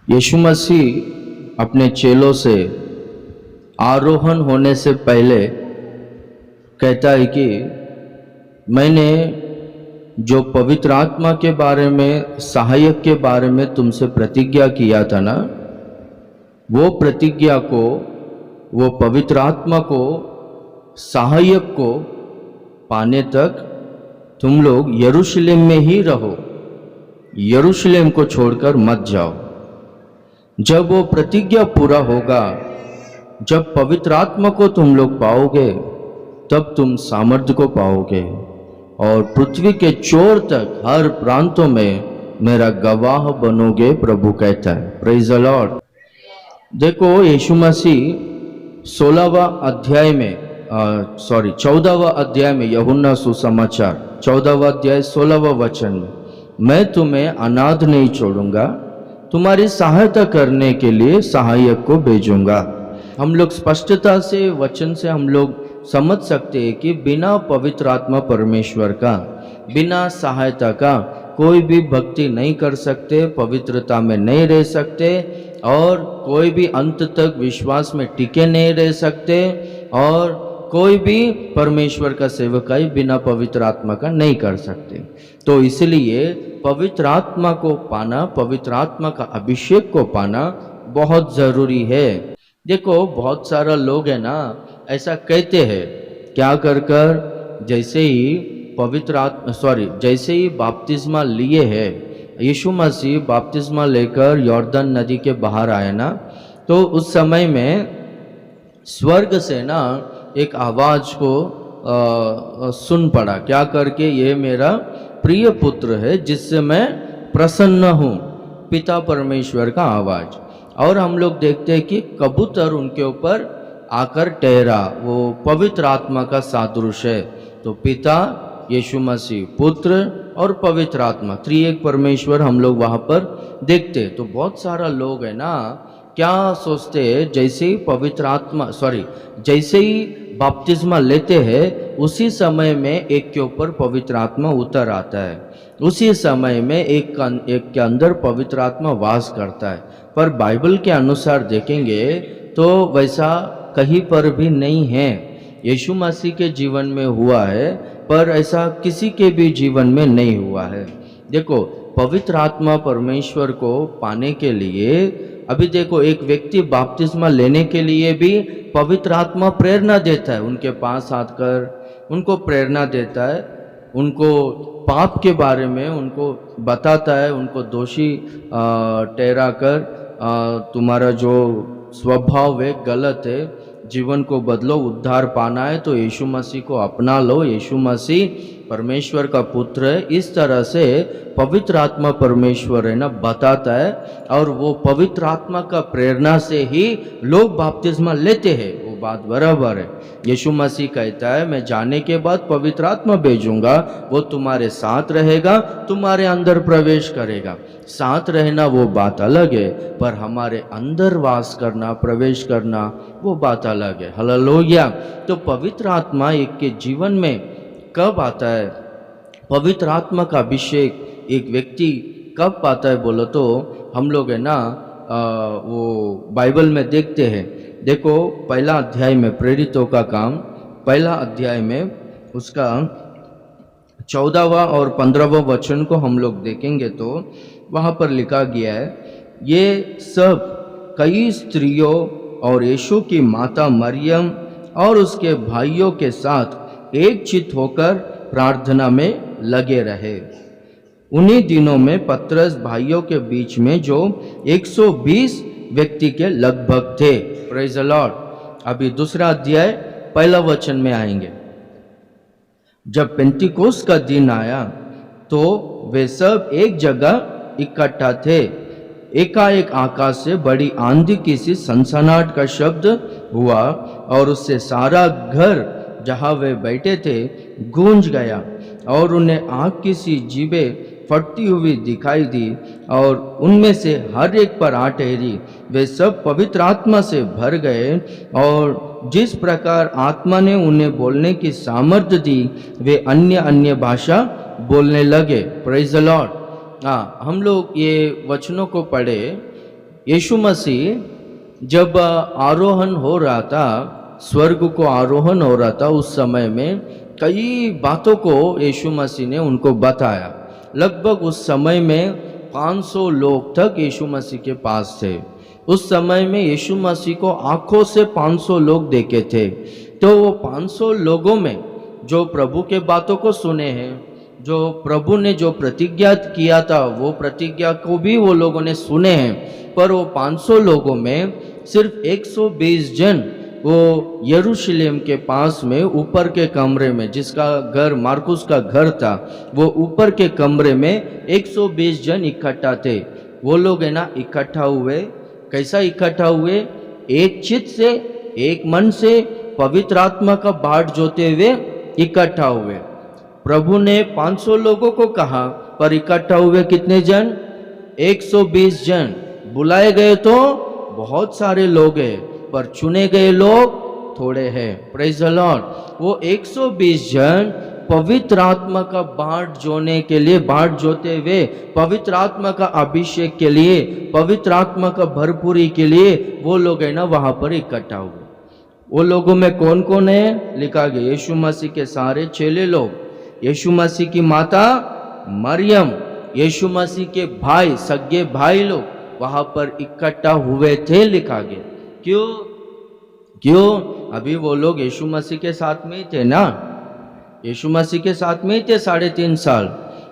यीशु मसीह अपने चेलों से आरोहण होने से पहले कहता है कि मैंने जो पवित्र आत्मा के बारे में, सहायक के बारे में तुमसे प्रतिज्ञा किया था ना, वो प्रतिज्ञा को, वो पवित्र आत्मा को, सहायक को पाने तक तुम लोग यरूशलेम में ही रहो, यरूशलेम को छोड़कर मत जाओ। जब वो प्रतिज्ञा पूरा होगा, जब पवित्र आत्मा को तुम लोग पाओगे, तब तुम सामर्थ्य को पाओगे और पृथ्वी के चोर तक, हर प्रांतों में मेरा गवाह बनोगे, प्रभु कहता है। Praise the Lord. देखो, यीशु मसीह 16वां अध्याय में 14वां अध्याय में, यूहन्ना सुसमाचार 14वां अध्याय 16वां वचन में, मैं तुम्हें अनाथ नहीं छोड़ूंगा, तुम्हारी सहायता करने के लिए सहायक को भेजूंगा। हम लोग स्पष्टता से वचन से हम लोग समझ सकते हैं कि बिना पवित्र आत्मा परमेश्वर का, बिना सहायता का कोई भी भक्ति नहीं कर सकते, पवित्रता में नहीं रह सकते और कोई भी अंत तक विश्वास में टिके नहीं रह सकते और कोई भी परमेश्वर का सेवकाई बिना पवित्र आत्मा का नहीं कर सकते। तो इसलिए पवित्र आत्मा को पाना, पवित्र आत्मा का अभिषेक को पाना बहुत ज़रूरी है। देखो, बहुत सारा लोग है ना, ऐसा कहते हैं, क्या कर कर जैसे ही जैसे ही बपतिस्मा लिए है, यीशु मसीह बपतिस्मा लेकर यॉर्दन नदी के बाहर आए ना, तो उस समय में स्वर्ग से ना एक आवाज़ को सुन पड़ा, क्या करके, ये मेरा प्रिय पुत्र है जिससे मैं प्रसन्न हूँ, पिता परमेश्वर का आवाज़। और हम लोग देखते हैं कि कबूतर उनके ऊपर आकर ठहरा, वो पवित्र आत्मा का सादृश्य है। तो पिता, यीशु मसीह, पुत्र और पवित्र आत्मा, त्रिएक परमेश्वर हम लोग वहाँ पर देखते। तो बहुत सारा लोग है ना, क्या सोचते हैं, जैसे ही पवित्र आत्मा जैसे ही बपतिस्मा लेते हैं, उसी समय में एक के ऊपर पवित्र आत्मा उतर आता है, उसी समय में एक के अंदर पवित्र आत्मा वास करता है। पर बाइबल के अनुसार देखेंगे तो वैसा कहीं पर भी नहीं है। यीशु मसीह के जीवन में हुआ है, पर ऐसा किसी के भी जीवन में नहीं हुआ है। देखो, पवित्र आत्मा परमेश्वर को पाने के लिए, अभी देखो, एक व्यक्ति बपतिस्मा लेने के लिए भी पवित्र आत्मा प्रेरणा देता है, उनके पास आकर उनको प्रेरणा देता है, उनको पाप के बारे में उनको बताता है, उनको दोषी ठहरा कर तुम्हारा जो स्वभाव है गलत है, जीवन को बदलो, उद्धार पाना है तो यीशु मसीह को अपना लो, यीशु मसीह परमेश्वर का पुत्र है। इस तरह से पवित्र आत्मा परमेश्वर है ना बताता है, और वो पवित्र आत्मा का प्रेरणा से ही लोग बपतिस्मा लेते हैं, वो बात बराबर है। यीशु मसीह कहता है, मैं जाने के बाद पवित्र आत्मा भेजूंगा, वो तुम्हारे साथ रहेगा, तुम्हारे अंदर प्रवेश करेगा। साथ रहना वो बात अलग है, पर हमारे अंदर वास करना, प्रवेश करना, वो बात अलग है। हालेलुया। तो पवित्र आत्मा एक के जीवन में कब आता है, पवित्र आत्मा का अभिषेक एक व्यक्ति कब पाता है बोलो तो, हम लोग है ना वो बाइबल में देखते हैं। देखो, पहला अध्याय में, प्रेरितों का काम पहला अध्याय में, उसका 14वां और 15वां वचन को हम लोग देखेंगे तो वहाँ पर लिखा गया है, ये सब कई स्त्रियों और यीशु की माता मरियम और उसके भाइयों के साथ एक चित्त होकर प्रार्थना में लगे रहे। उन्हीं दिनों में पतरस भाइयों के बीच में, जो 120 व्यक्ति के लगभग थे। Praise the Lord. अभी दूसरा अध्याय पहला वचन में आएंगे। जब पेंतिकोस्त का दिन आया तो वे सब एक जगह इकट्ठा थे। एकाएक आकाश से बड़ी आंधी की सी सनसनाहट का शब्द हुआ और उससे सारा घर जहाँ वे बैठे थे गूंज गया, और उन्हें आग की सी जीभें फटती हुई दिखाई दी और उनमें से हर एक पर आ ठहरी। वे सब पवित्र आत्मा से भर गए और जिस प्रकार आत्मा ने उन्हें बोलने की सामर्थ्य दी, वे अन्य अन्य भाषा बोलने लगे। Praise the Lord. हम लोग ये वचनों को पढ़े यीशु मसीह जब आरोहण हो रहा था, स्वर्ग को आरोहण हो रहा था, उस समय में कई बातों को यीशु मसीह ने उनको बताया। लगभग उस समय में 500 लोग तक यीशु मसीह के पास थे। उस समय में यीशु मसीह को आंखों से 500 लोग देखे थे। तो वो 500 लोगों में जो प्रभु के बातों को सुने हैं, जो प्रभु ने जो प्रतिज्ञा किया था वो प्रतिज्ञा को भी वो लोगों ने सुने हैं, पर वो 500 लोगों में सिर्फ 120 जन वो यरूशलेम के पास में ऊपर के कमरे में, जिसका घर मार्कुस का घर था, वो ऊपर के कमरे में 120 जन इकट्ठा थे। वो लोग है ना इकट्ठा हुए। कैसा इकट्ठा हुए? एक चित्त से, एक मन से पवित्र आत्मा का बाट जोते हुए इकट्ठा हुए। प्रभु ने 500 लोगों को कहा, पर इकट्ठा हुए कितने जन? 120 जन। बुलाए गए तो बहुत सारे लोग हैं, पर चुने गए लोग थोड़े हैं। Praise the Lord. वो 120 जन पवित्र आत्मा का बाट जोने के लिए, बाट जोते हुए पवित्र आत्मा का अभिषेक के लिए, पवित्र आत्मा का भरपूरी के लिए वो लोग है ना वहां पर इकट्ठा हुए। वो लोगों में कौन कौन है? लिखा गया यीशु मसीह के सारे चेले लोग, यीशु मसीह की माता मरियम, यीशु मसीह के भाई, सगे भाई लोग वहां पर इकट्ठा हुए थे, लिखा गया। क्यों? क्यों? अभी वो लोग यीशु मसीह के साथ में ही थे ना, यीशु मसीह के साथ में ही थे 3.5 साल।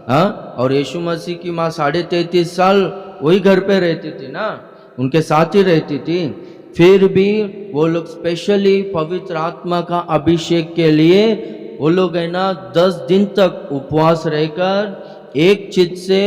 हाँ, और यीशु मसीह की माँ 33.5 साल वही घर पे रहती थी ना, उनके साथ ही रहती थी। फिर भी वो लोग स्पेशली पवित्र आत्मा का अभिषेक के लिए वो लोग है ना 10 दिन तक उपवास रहकर, एक चित्त से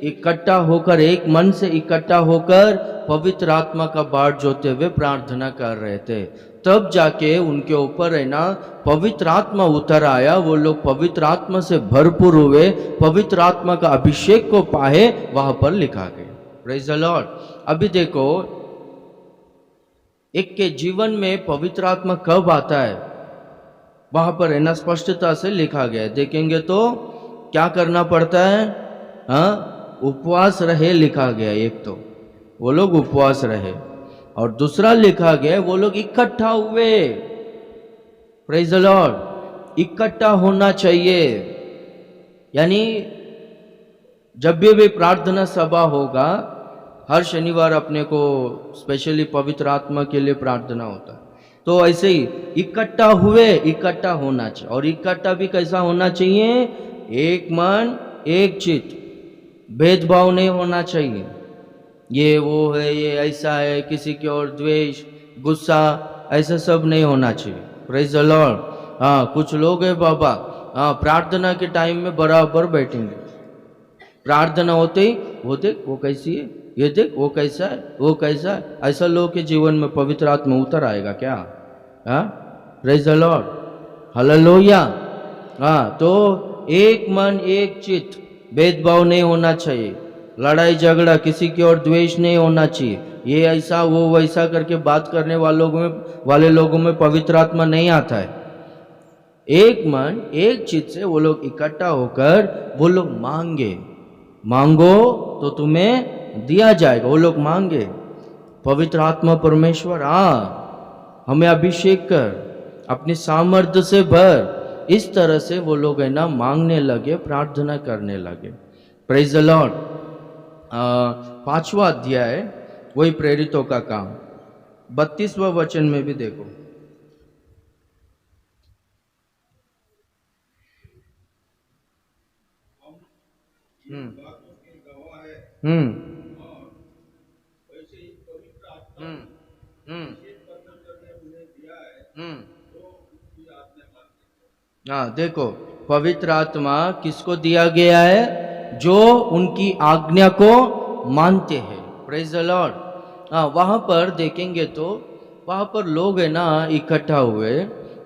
इकट्ठा होकर, एक मन से इकट्ठा होकर पवित्र आत्मा का बाट जोते हुए प्रार्थना कर रहे थे। तब जाके उनके ऊपर है ना पवित्र आत्मा उतर आया। वो लोग पवित्र आत्मा से भरपूर हुए, पवित्र आत्मा का अभिषेक को पाए, वहां पर लिखा गया। Praise the Lord. अभी देखो, एक के जीवन में पवित्र आत्मा कब आता है, वहां पर है ना स्पष्टता से लिखा गया है। देखेंगे तो क्या करना पड़ता है? हाँ, उपवास रहे लिखा गया। एक तो वो लोग उपवास रहे, और दूसरा लिखा गया वो लोग इकट्ठा हुए। Praise the Lord. इकट्ठा होना चाहिए, यानी जब भी प्रार्थना सभा होगा, हर शनिवार अपने को स्पेशली पवित्र आत्मा के लिए प्रार्थना होता है। तो ऐसे ही इकट्ठा हुए, इकट्ठा होना चाहिए। और इकट्ठा भी कैसा होना चाहिए? एक मन, एक चित्त, भेदभाव नहीं होना चाहिए। ये वो है, ये ऐसा है, किसी की ओर द्वेष, गुस्सा, ऐसा सब नहीं होना चाहिए। Praise the Lord. हाँ, कुछ लोग है बाबा, हाँ, प्रार्थना के टाइम में बराबर बैठेंगे, प्रार्थना होते ही वो देख वो कैसी है, ये देख वो कैसा है, वो कैसा है। ऐसा लोग के जीवन में पवित्र आत्मा उतर आएगा क्या? हाँ, प्रेज द लॉर्ड, हालेलुया। हाँ, तो एक मन, एक चित्त, भेदभाव नहीं होना चाहिए, लड़ाई झगड़ा, किसी की ओर द्वेष नहीं होना चाहिए। ये ऐसा वो वैसा करके बात करने वाले लोगों में पवित्र आत्मा नहीं आता है। एक मन, एक चित्त से वो लोग इकट्ठा होकर वो लोग मांगे, मांगो तो तुम्हें दिया जाएगा। वो लोग मांगे, पवित्र आत्मा परमेश्वर हमें अभिषेक कर, अपनी सामर्थ्य से भर। इस तरह से वो लोग है ना मांगने लगे, प्रार्थना करने लगे। Praise the Lord. 5वां अध्याय वही प्रेरितों का काम, 32वां वचन में भी देखो। हाँ, देखो, पवित्र आत्मा किसको दिया गया है? जो उनकी आज्ञा को मानते हैं। Praise the Lord. हाँ, वहाँ पर देखेंगे तो वहाँ पर लोग है ना इकट्ठा हुए,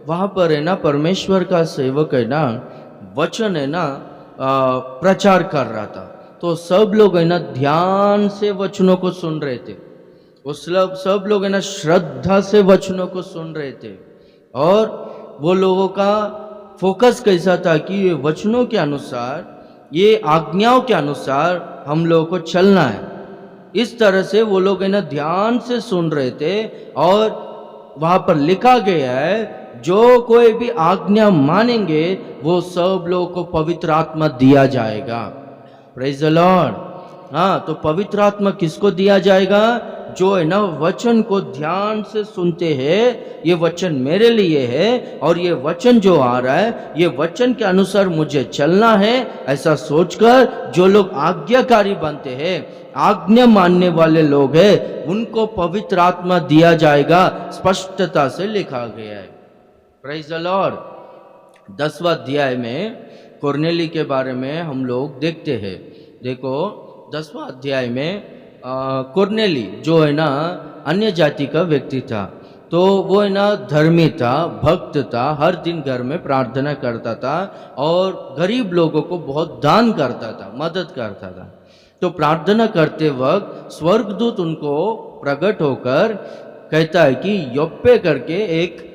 वहाँ पर है ना परमेश्वर का सेवक है ना वचन है ना प्रचार कर रहा था। तो सब लोग है ना ध्यान से वचनों को सुन रहे थे। वो सब लोग है ना श्रद्धा से वचनों को सुन रहे थे। और वो लोगों का फोकस कैसा था कि ये वचनों के अनुसार, ये आज्ञाओं के अनुसार हम लोगों को चलना है। इस तरह से वो लोग है ना ध्यान से सुन रहे थे। और वहां पर लिखा गया है, जो कोई भी आज्ञा मानेंगे वो सब लोगों को पवित्र आत्मा दिया जाएगा। Praise the Lord. हाँ, तो पवित्र आत्मा किसको दिया जाएगा? जो है ना वचन को ध्यान से सुनते हैं, ये वचन मेरे लिए है और ये वचन जो आ रहा है, ये वचन के अनुसार मुझे चलना है, ऐसा सोचकर जो लोग आज्ञाकारी बनते हैं, आज्ञा मानने वाले लोग हैं, उनको पवित्र आत्मा दिया जाएगा। स्पष्टता से लिखा गया है। Praise the Lord. 10वां अध्याय में कुरनेली के बारे में हम लोग देखते हैं। देखो 10वां अध्याय में कुरनेली जो है ना अन्य जाति का व्यक्ति था, तो वो है ना धर्मी था, भक्त था, हर दिन घर में प्रार्थना करता था और गरीब लोगों को बहुत दान करता था, मदद करता था। तो प्रार्थना करते वक्त स्वर्गदूत उनको प्रकट होकर कहता है कि योप्पे करके एक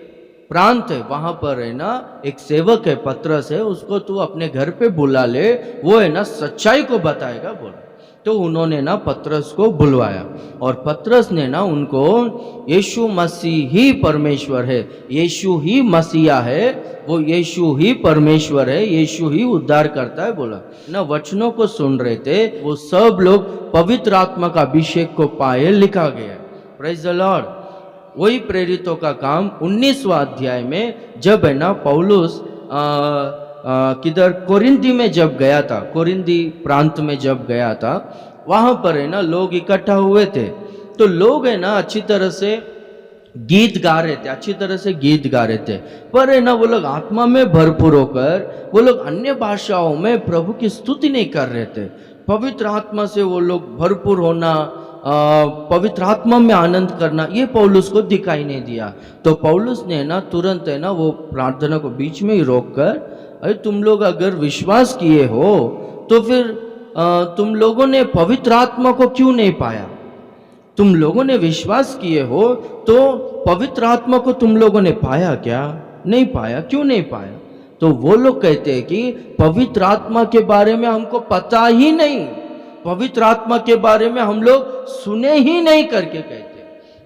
प्रांत है, वहां पर है ना एक सेवक है पत्रस है, उसको तू अपने घर पे बुला ले, वो है ना सच्चाई को बताएगा बोला। तो उन्होंने ना पत्रस को बुलवाया और पत्रस ने ना उनको यीशु मसीह ही परमेश्वर है, यीशु ही मसीहा है, वो यीशु ही परमेश्वर है, यीशु ही उद्धार करता है बोला ना। वचनों को सुन रहे थे वो सब लोग पवित्र आत्मा का अभिषेक को पाए, लिखा गया है। Praise the Lord. वही प्रेरितों का काम 19वां अध्याय में जब है ना पौलुस किधर कोरिंथी में जब गया था, कोरिंथी प्रांत में जब गया था, वहां पर है ना लोग इकट्ठा हुए थे। तो लोग है ना अच्छी तरह से गीत गा रहे थे, अच्छी तरह से गीत गा रहे थे, पर है ना वो लोग आत्मा में भरपूर होकर वो लोग अन्य भाषाओं में प्रभु की स्तुति नहीं कर रहे थे। पवित्र आत्मा से वो लोग भरपूर होना, पवित्र आत्मा में आनंद करना, ये पौलुस को दिखाई नहीं दिया। तो पौलुस ने ना तुरंत है ना वो प्रार्थना को बीच में ही रोककर, अरे तुम लोग अगर विश्वास किए हो तो फिर तुम लोगों ने पवित्र आत्मा को क्यों नहीं पाया? तुम लोगों ने विश्वास किए हो तो पवित्र आत्मा को तुम लोगों ने पाया क्या? नहीं पाया। क्यों नहीं पाया? तो वो लोग कहते हैं कि पवित्र आत्मा के बारे में हमको पता ही नहीं, पवित्र आत्मा के बारे में हम लोग सुने ही नहीं करके कहते।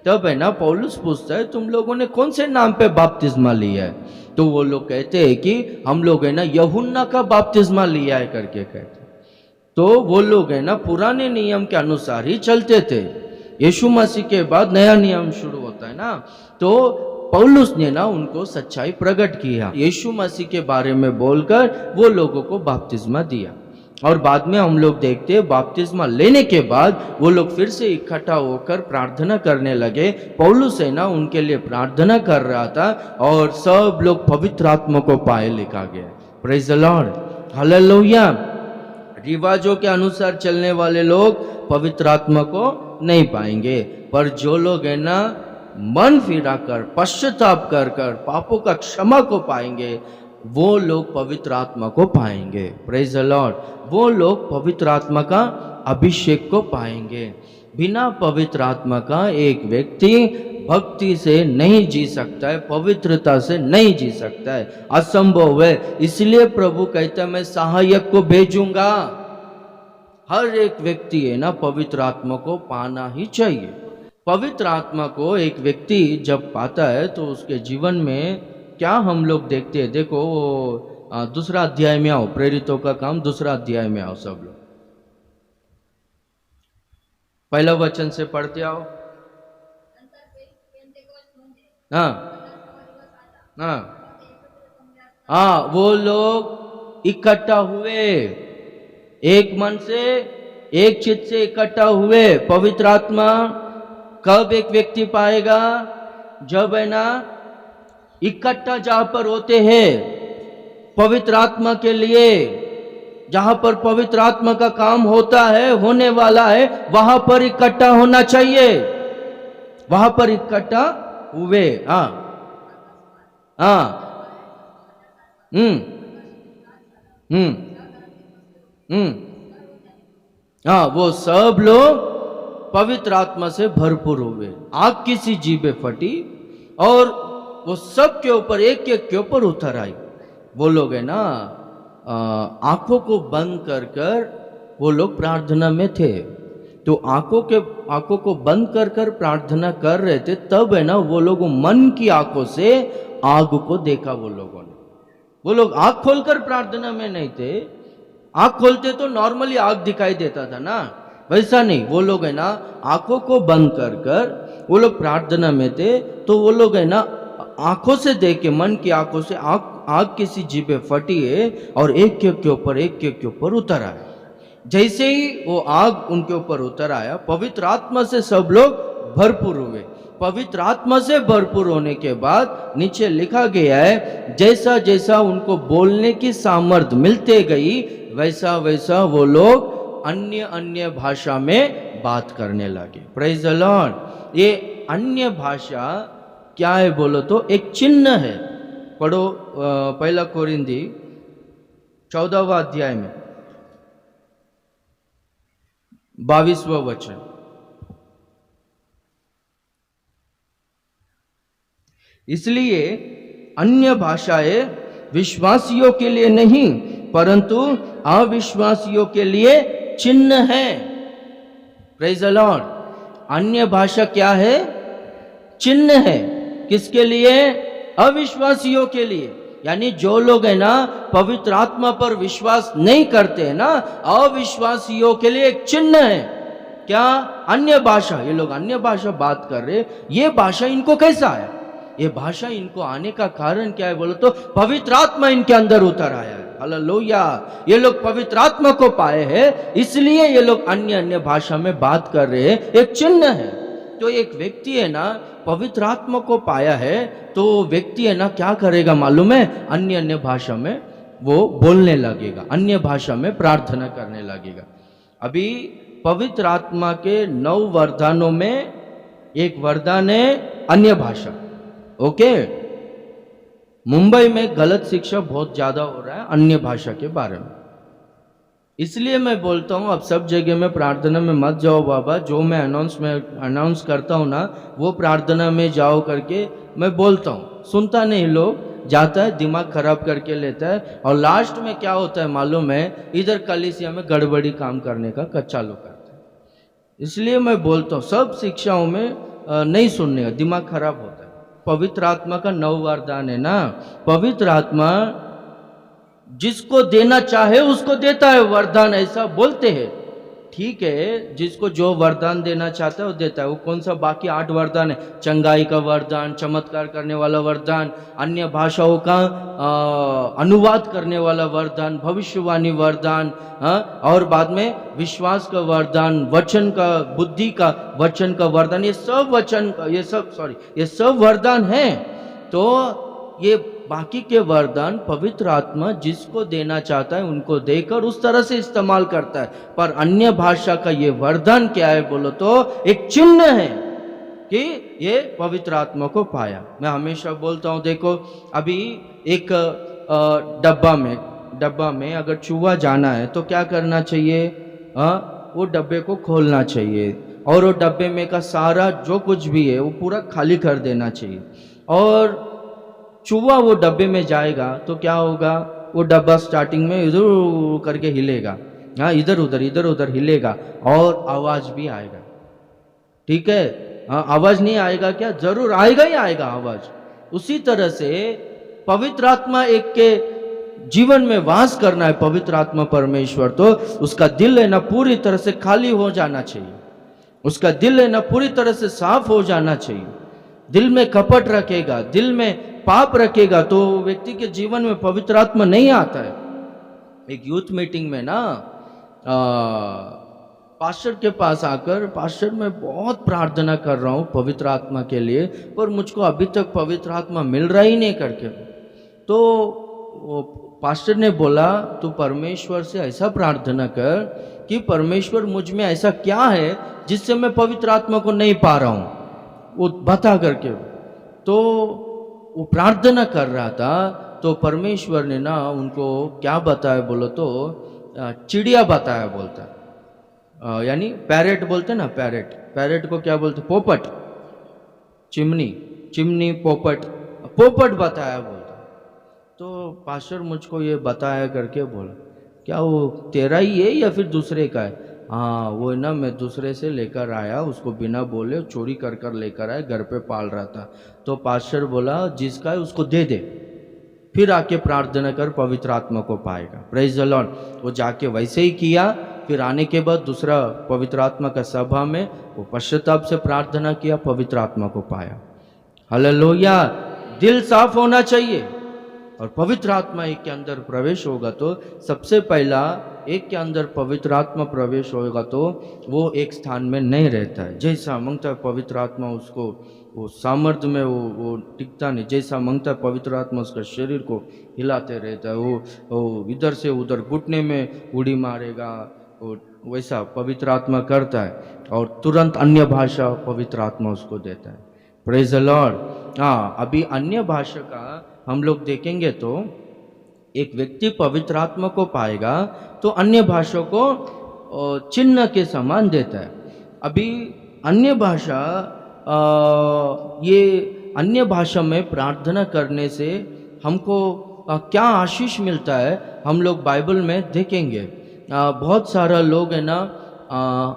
तब है ना पौलुस पूछता है, तुम लोगों ने कौन से नाम पे बपतिस्मा लिया है? तो वो लोग कहते हैं कि हम लोग है ना यूहन्ना का बपतिस्मा लिया है करके कहते। तो वो लोग है ना पुराने नियम के अनुसार ही चलते थे। यीशु मसीह के बाद नया नियम शुरू होता है ना, तो पौलुस ने ना उनको सच्चाई प्रकट किया, यीशु मसीह के बारे में बोलकर वो लोगों को बपतिस्मा दिया। और बाद में हम लोग देखते हैं बपतिस्मा लेने के बाद वो लोग फिर से इकट्ठा होकर प्रार्थना करने लगे। पौलुस है ना उनके लिए प्रार्थना कर रहा था और सब लोग पवित्र आत्मा को पाए, लिखा गया। Praise the Lord, hallelujah. रिवाजों के अनुसार चलने वाले लोग पवित्र आत्मा को नहीं पाएंगे, पर जो लोग है ना मन फिराकर पश्चाताप कर कर पापों का क्षमा को पाएंगे, वो लोग पवित्र आत्मा को पाएंगे। Praise the Lord. वो लोग पवित्र आत्मा का अभिषेक को पाएंगे। बिना पवित्र आत्मा का एक व्यक्ति भक्ति से नहीं जी सकता है, पवित्रता से नहीं जी सकता है, असंभव है। इसलिए प्रभु कहता है मैं सहायक को भेजूंगा। हर एक व्यक्ति है ना पवित्र आत्मा को पाना ही चाहिए। पवित्र आत्मा को एक व्यक्ति जब पाता है तो उसके जीवन में क्या हम लोग देखते हैं। देखो दूसरा अध्याय में आओ, प्रेरितों का काम दूसरा अध्याय में आओ सब लोग, पहला वचन से पढ़ते आओ। हाँ हाँ हाँ, वो लोग इकट्ठा हुए, एक मन से एक चित्त से इकट्ठा हुए। पवित्र आत्मा कब एक व्यक्ति पाएगा? जब है ना इकट्ठा जहां पर होते हैं पवित्र आत्मा के लिए, जहां पर पवित्र आत्मा का काम होता है, होने वाला है, वहां पर इकट्ठा होना चाहिए। वहां पर इकट्ठा हुए। हाँ हाँ हाँ, वो सब लोग पवित्र आत्मा से भरपूर हुए। आग की सी जीभें फटी और वो सब के ऊपर एक एक के ऊपर उतर आई। वो लोग है ना आंखों को बंद कर कर वो लोग प्रार्थना में थे। तो आंखों को बंद कर कर प्रार्थना कर रहे थे, तब है ना वो लोग मन की आंखों से आग को देखा। वो लोगों ने, वो लोग आंख खोलकर प्रार्थना में नहीं थे। आंख खोलते तो नॉर्मली आग दिखाई देता था ना, वैसा नहीं। वो लोग है ना आंखों को बंद कर कर वो लोग प्रार्थना में थे, तो वो लोग है ना आंखों से देख के, मन की आंखों से आग किसी जीभे फटी है और एक के ऊपर उतर आया। जैसे ही वो आग उनके ऊपर उतर आया, पवित्र आत्मा से सब लोग भरपूर हुए। पवित्र आत्मा से भरपूर होने के बाद नीचे लिखा गया है, जैसा जैसा उनको बोलने की सामर्थ्य मिलते गई, वैसा वैसा वो लोग अन्य अन्य भाषा में बात करने लगे। Praise the Lord. ये अन्य भाषा क्या है बोलो तो एक चिन्ह है। पढ़ो पहला कोरिंदी 14वां अध्याय में 22वां वचन। इसलिए अन्य भाषाएं विश्वासियों के लिए नहीं परंतु अविश्वासियों के लिए चिन्ह है। Praise the Lord. अन्य भाषा क्या है? चिन्ह है। किसके लिए? अविश्वासियों के लिए। यानी जो लोग है ना पवित्र आत्मा पर विश्वास नहीं करते हैं ना, अविश्वासियों के लिए एक चिन्ह है। क्या? अन्य भाषा। ये लोग अन्य भाषा बात कर रहे, ये भाषा इनको कैसा आया? ये भाषा इनको आने का कारण क्या है बोलो तो पवित्र आत्मा इनके अंदर उतर आया है। हालेलुया। ये लोग पवित्र आत्मा को पाए हैं, इसलिए ये लोग अन्य अन्य भाषा में बात कर रहे हैं। एक चिन्ह है। तो एक व्यक्ति है ना पवित्र आत्मा को पाया है, तो व्यक्ति है ना क्या करेगा मालूम है? अन्य अन्य भाषा में वो बोलने लगेगा, अन्य भाषा में प्रार्थना करने लगेगा। अभी पवित्र आत्मा के 9 वरदानों में एक वरदान है अन्य भाषा। ओके। मुंबई में गलत शिक्षा बहुत ज्यादा हो रहा है अन्य भाषा के बारे में, इसलिए मैं बोलता हूँ अब सब जगह में प्रार्थना में मत जाओ बाबा। जो मैं अनाउंस करता हूँ ना वो प्रार्थना में जाओ करके मैं बोलता हूँ, सुनता नहीं लोग, जाता है दिमाग खराब करके लेता है, और लास्ट में क्या होता है मालूम है? इधर कलीसिया में गड़बड़ी काम करने का चालू करता है। इसलिए मैं बोलता हूँ सब शिक्षाओं में नहीं सुनने का, दिमाग खराब होता है। पवित्र आत्मा का 9 वरदान है ना, पवित्र आत्मा जिसको देना चाहे उसको देता है वरदान, ऐसा बोलते हैं। ठीक है, जिसको जो वरदान देना चाहता है वो देता है। वो कौन सा बाकी 8 वरदान है? चंगाई का वरदान, चमत्कार करने वाला वरदान, अन्य भाषाओं का अनुवाद करने वाला वरदान, भविष्यवाणी वरदान, और बाद में विश्वास का वरदान, वचन का, बुद्धि का वचन का वरदान, ये सब वरदान है। तो ये बाकी के वरदान पवित्र आत्मा जिसको देना चाहता है उनको देकर उस तरह से इस्तेमाल करता है। पर अन्य भाषा का ये वरदान क्या है बोलो तो एक चिन्ह है कि ये पवित्र आत्मा को पाया। मैं हमेशा बोलता हूँ, देखो अभी एक डब्बा में अगर चूहा जाना है तो क्या करना चाहिए? वो डब्बे को खोलना चाहिए और वो डब्बे में का सारा जो कुछ भी है वो पूरा खाली कर देना चाहिए। और चूहा वो डब्बे में जाएगा तो क्या होगा? वो डब्बा स्टार्टिंग में इधर करके हिलेगा, हाँ, इधर उधर हिलेगा और आवाज भी आएगा। ठीक है, हाँ, आवाज नहीं आएगा क्या? जरूर आएगा ही आएगा आवाज। उसी तरह से पवित्र आत्मा एक के जीवन में वास करना है, पवित्र आत्मा परमेश्वर, तो उसका दिल है ना पूरी तरह से खाली हो जाना चाहिए, उसका दिल है ना पूरी तरह से साफ हो जाना चाहिए। दिल में कपट रखेगा, दिल में पाप रखेगा तो व्यक्ति के जीवन में पवित्र आत्मा नहीं आता है। एक यूथ मीटिंग में ना पास्टर के पास आकर, पास्टर मैं बहुत प्रार्थना कर रहा हूँ पवित्र आत्मा के लिए, पर मुझको अभी तक पवित्र आत्मा मिल रहा ही नहीं करके। तो पास्टर ने बोला तू परमेश्वर से ऐसा प्रार्थना कर कि परमेश्वर मुझ में ऐसा क्या है जिससे मैं पवित्र आत्मा को नहीं पा रहा हूँ, वो बता करके। तो वो प्रार्थना कर रहा था तो परमेश्वर ने ना उनको क्या बताया बोलो तो चिड़िया बताया। बोलता यानी पैरेट बोलते ना, पैरेट को क्या बोलते? पोपट, चिमनी पोपट बताया बोलता। तो पास्टर मुझको ये बताया करके बोला क्या वो तेरा ही है या फिर दूसरे का है? हाँ वो ना मैं दूसरे से लेकर आया, उसको बिना बोले चोरी कर कर लेकर आया, घर पे पाल रहा था। तो पास्टर बोला जिसका है उसको दे दे, फिर आके प्रार्थना कर, पवित्र आत्मा को पाएगा। Praise the Lord. वो जाके वैसे ही किया। फिर आने के बाद दूसरा पवित्र आत्मा का सभा में वो पश्चाताप से प्रार्थना किया, पवित्र आत्मा को पाया। हालेलुया। दिल साफ होना चाहिए। और पवित्र आत्मा एक के अंदर प्रवेश होगा तो सबसे पहला एक के अंदर पवित्र आत्मा प्रवेश होगा तो वो एक स्थान में नहीं रहता है। जैसा मांगता है पवित्र आत्मा उसको वो सामर्थ्य में वो टिकता नहीं। जैसा मांगता है पवित्र आत्मा उसका शरीर को हिलाते रहता है। वो इधर से उधर घुटने में उड़ी मारेगा, वो वैसा पवित्र आत्मा करता है। और तुरंत अन्य भाषा पवित्र आत्मा उसको देता है। Praise the Lord. हाँ, अभी अन्य भाषा का हम लोग देखेंगे तो एक व्यक्ति पवित्र आत्मा को पाएगा तो अन्य भाषा को चिन्ह के समान देता है। अभी अन्य भाषा ये अन्य भाषा में प्रार्थना करने से हमको क्या आशीष मिलता है हम लोग बाइबल में देखेंगे। बहुत सारा लोग है ना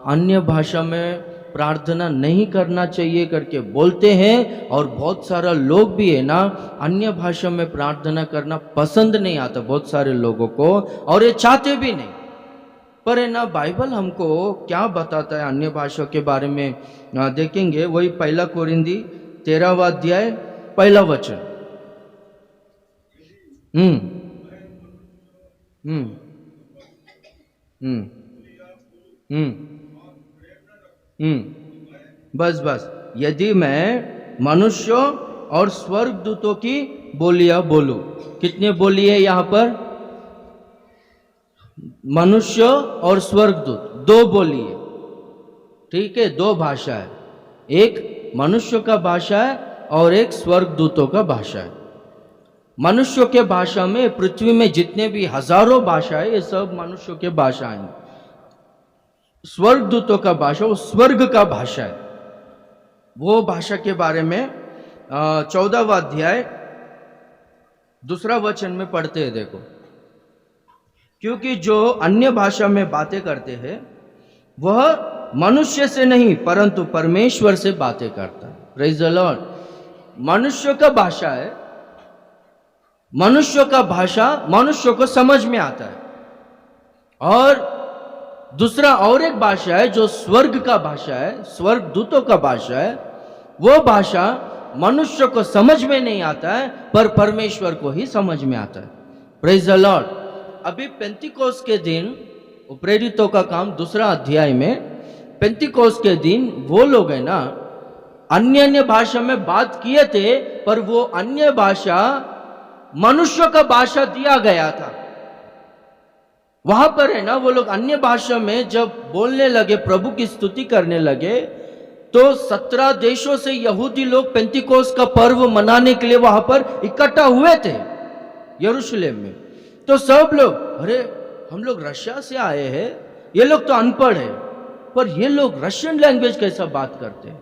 अन्य भाषा में प्रार्थना नहीं करना चाहिए करके बोलते हैं, और बहुत सारा लोग भी है ना अन्य भाषा में प्रार्थना करना पसंद नहीं आता बहुत सारे लोगों को, और ये चाहते भी नहीं। पर है ना बाइबल हमको क्या बताता है अन्य भाषा के बारे में देखेंगे। वही 1 कोरिंदी 13वां अध्याय 1 वचन। हम्म हम्म हम्म बस बस, यदि मैं मनुष्य और स्वर्गदूतों की बोलियां बोलूं। कितने बोली है यहाँ पर? मनुष्य और स्वर्गदूत, दो बोली है। ठीक है, दो भाषा है। एक मनुष्य का भाषा है और एक स्वर्गदूतों का भाषा है। मनुष्य के भाषा में पृथ्वी में जितने भी हजारों भाषा है ये सब मनुष्य के भाषा हैं। स्वर्गदूतों का भाषा वो स्वर्ग का भाषा है। वो भाषा के बारे में 14वां अध्याय 2 वचन में पढ़ते हैं। देखो, क्योंकि जो अन्य भाषा में बातें करते हैं वह मनुष्य से नहीं परंतु परमेश्वर से बातें करता है। Praise the Lord. मनुष्य का भाषा है, मनुष्य का भाषा मनुष्य को समझ में आता है, और दूसरा और एक भाषा है जो स्वर्ग का भाषा है, स्वर्गदूतों का भाषा है। वो भाषा मनुष्य को समझ में नहीं आता है पर परमेश्वर को ही समझ में आता है। Praise the Lord. अभी पेंतिकोस के दिन, प्रेरितों का काम 2 अध्याय में, पेंतिकोस के दिन वो लोग है ना अन्य अन्य भाषा में बात किए थे, पर वो अन्य भाषा मनुष्य का भाषा दिया गया था। वहां पर है ना वो लोग अन्य भाषा में जब बोलने लगे, प्रभु की स्तुति करने लगे, तो 17 देशों से यहूदी लोग पेंतिकोस का पर्व मनाने के लिए वहां पर इकट्ठा हुए थे यरूशलेम में। तो सब लोग, अरे हम लोग रशिया से आए हैं, ये लोग तो अनपढ़ है, पर ये लोग रशियन लैंग्वेज कैसा बात करते हैं।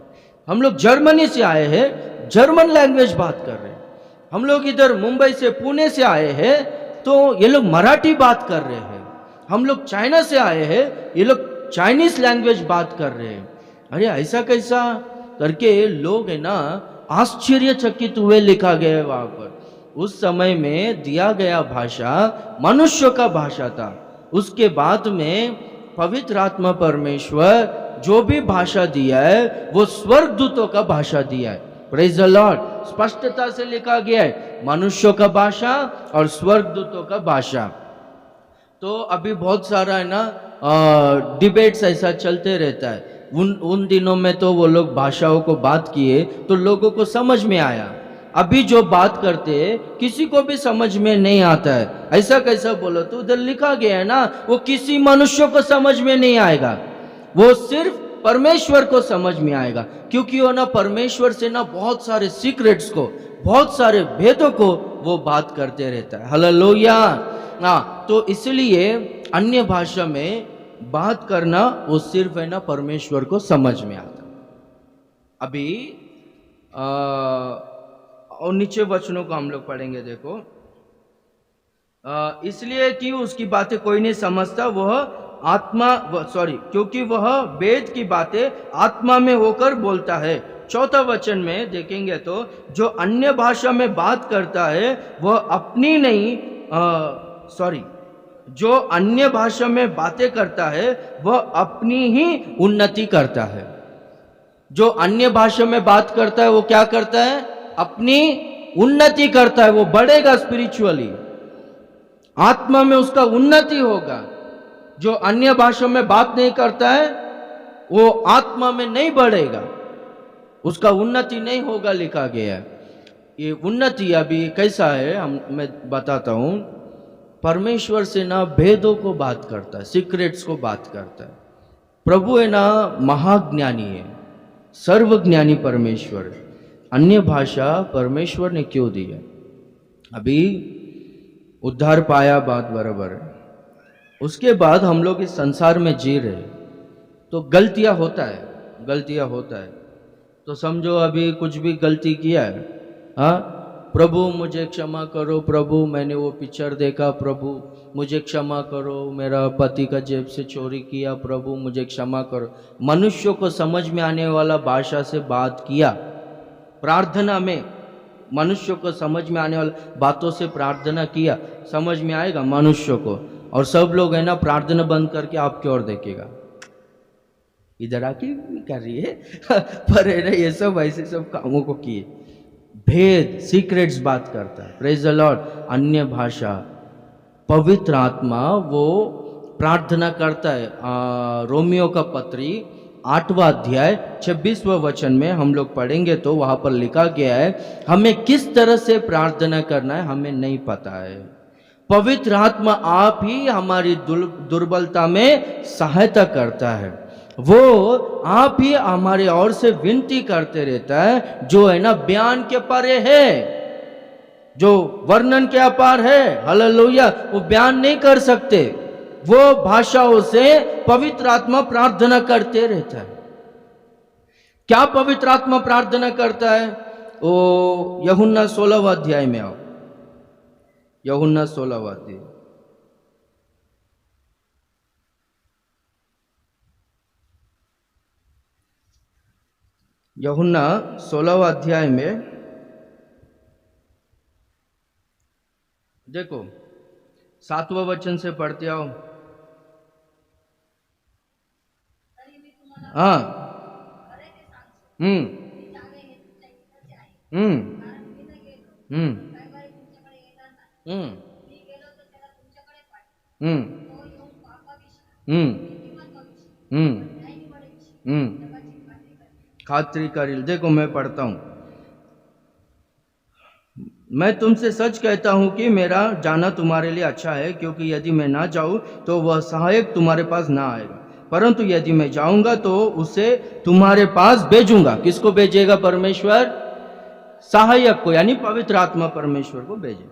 हम लोग जर्मनी से आए हैं, जर्मन लैंग्वेज बात कर रहे हैं। हम लोग इधर मुंबई से, पुणे से आए हैं, तो ये लोग मराठी बात कर रहे हैं। हम लोग चाइना से आए हैं, ये लोग चाइनीज लैंग्वेज बात कर रहे हैं। अरे ऐसा कैसा करके लोग है ना आश्चर्यचकित हुए। लिखा गया है वहां पर उस समय में दिया गया भाषा मनुष्य का भाषा था। उसके बाद में पवित्र आत्मा परमेश्वर जो भी भाषा दिया है वो स्वर्गदूतों का भाषा दिया है। Praise the Lord. स्पष्टता से लिखा गया है मनुष्यों का भाषा और स्वर्गदूतों का भाषा। तो अभी बहुत सारा है ना डिबेट्स ऐसा चलते रहता है। उन दिनों में तो वो लोग भाषाओं को बात किए तो लोगों को समझ में आया। अभी जो बात करते हैं किसी को भी समझ में नहीं आता है। ऐसा कैसा बोलो, तो उधर लिखा गया है ना वो किसी मनुष्य को समझ में नहीं आएगा, वो सिर्फ परमेश्वर को समझ में आएगा। क्योंकि वो ना परमेश्वर से ना बहुत सारे सीक्रेट्स को, बहुत सारे भेदों को वो बात करते रहता है। हालेलुया। हाँ, तो इसलिए अन्य भाषा में बात करना वो सिर्फ है ना परमेश्वर को समझ में आता। अभी और नीचे वचनों को हम लोग पढ़ेंगे। देखो, इसलिए कि उसकी बातें कोई नहीं समझता, वह क्योंकि वह वेद की बातें आत्मा में होकर बोलता है। चौथा वचन में देखेंगे तो जो अन्य भाषा में बात करता है वह अपनी नहीं जो अन्य भाषा में बातें करता है वह अपनी ही उन्नति करता है। जो अन्य भाषा में बात करता है वो क्या करता है? अपनी उन्नति करता है। वो बढ़ेगा स्पिरिचुअली, आत्मा में उसका उन्नति होगा। जो अन्य भाषा में बात नहीं करता है वो आत्मा में नहीं बढ़ेगा, उसका उन्नति नहीं होगा, लिखा गया है। ये उन्नति अभी कैसा है मैं बताता हूं। परमेश्वर से ना भेदों को बात करता है, सीक्रेट्स को बात करता है। प्रभु है ना महाज्ञानी है, सर्वज्ञानी परमेश्वर है। अन्य भाषा परमेश्वर ने क्यों दी है? अभी उद्धार पाया, बात बराबर है। उसके बाद हम लोग इस संसार में जी रहे तो गलतियां होता है। तो समझो अभी कुछ भी गलती किया है, हाँ, प्रभु मुझे क्षमा करो, प्रभु मैंने वो पिक्चर देखा, प्रभु मुझे क्षमा करो, मेरा पति का जेब से चोरी किया, प्रभु मुझे क्षमा करो। मनुष्यों को समझ में आने वाला भाषा से बात किया, प्रार्थना में मनुष्यों को समझ में आने वाला बातों से प्रार्थना किया, समझ में आएगा मनुष्यों को। और सब लोग है ना प्रार्थना बंद करके आपकी ओर देखेगा, इधर आके कर रही है पर है ना ये सब ऐसे सब कामों को किए। भेद, सीक्रेट्स बात करता है। Praise the Lord. अन्य भाषा, पवित्र आत्मा वो प्रार्थना करता है। रोमियो का पत्री 8वां अध्याय 26वें वचन में हम लोग पढ़ेंगे तो वहां पर लिखा गया है, हमें किस तरह से प्रार्थना करना है हमें नहीं पता है। पवित्र आत्मा आप ही हमारी दुर्बलता में सहायता करता है। वो आप ही हमारे ओर से विनती करते रहता है, जो है ना बयान के परे है, जो वर्णन के अपार है। हालेलुया। वो बयान नहीं कर सकते, वो भाषाओं से पवित्र आत्मा प्रार्थना करते रहता है। क्या पवित्र आत्मा प्रार्थना करता है? वो यूहन्ना 16वां अध्याय में आओ, यूहन्ना 16वां अध्याय। यूहन्ना 16वां अध्याय में देखो 7वां वचन से पढ़ते आओ। हाँ, हम्म हम्म हम्म हम्म हम्म हम्म हम्म खात्री करील। देखो मैं पढ़ता हूं, मैं तुमसे सच कहता हूं कि मेरा जाना तुम्हारे लिए अच्छा है, क्योंकि यदि मैं ना जाऊं तो वह सहायक तुम्हारे पास ना आएगा, परंतु यदि मैं जाऊंगा तो उसे तुम्हारे पास भेजूंगा। किसको भेजेगा? परमेश्वर। सहायक को, यानी पवित्र आत्मा परमेश्वर को भेजे।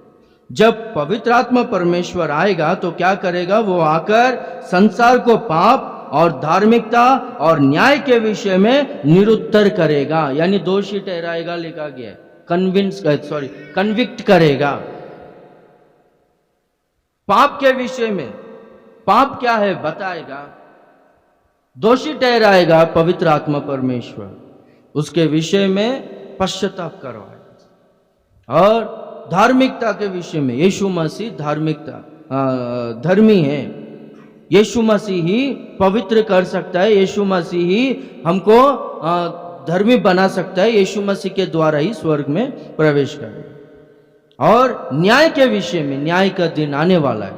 जब पवित्र आत्मा परमेश्वर आएगा तो क्या करेगा? वो आकर संसार को पाप और धार्मिकता और न्याय के विषय में निरुत्तर करेगा, यानी दोषी ठहराएगा, लिखा गया है। कन्विक्ट करेगा। पाप के विषय में, पाप क्या है बताएगा, दोषी ठहराएगा पवित्र आत्मा परमेश्वर, उसके विषय में पश्चाताप करवाएगा। और धार्मिकता के विषय में, यीशु मसीह धर्मी है, यीशु मसीह ही पवित्र कर सकता है, यीशु मसीह ही हमको धर्मी बना सकता है, यीशु मसीह के द्वारा ही स्वर्ग में प्रवेश करेगा। और न्याय के विषय में, न्याय का दिन आने वाला है,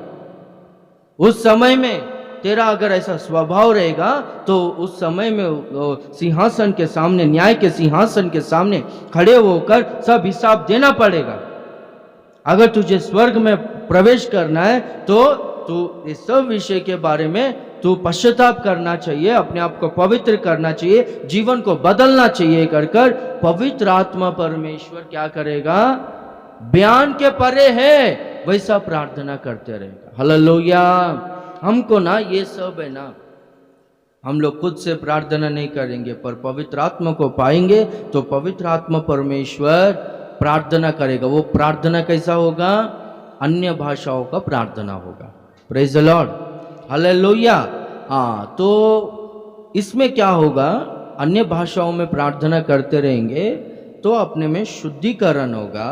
उस समय में तेरा अगर ऐसा स्वभाव रहेगा तो उस समय में सिंहासन के सामने, न्याय के सिंहासन के सामने खड़े होकर सब हिसाब देना पड़ेगा। अगर तुझे स्वर्ग में प्रवेश करना है तो तू इस सब विषय के बारे में तू पश्चाताप करना चाहिए, अपने आप को पवित्र करना चाहिए, जीवन को बदलना चाहिए। कर पवित्र आत्मा परमेश्वर क्या करेगा? बयान के परे है वैसा प्रार्थना करते रहेगा। हालेलुया। हमको ना ये सब है ना, हम लोग खुद से प्रार्थना नहीं करेंगे, पर पवित्र आत्मा को पाएंगे तो पवित्र आत्मा परमेश्वर प्रार्थना करेगा। वो प्रार्थना कैसा होगा? अन्य भाषाओं का प्रार्थना होगा। Praise the Lord. हालेलुया। हाँ, तो इसमें क्या होगा, अन्य भाषाओं में प्रार्थना करते रहेंगे तो अपने में शुद्धिकरण होगा।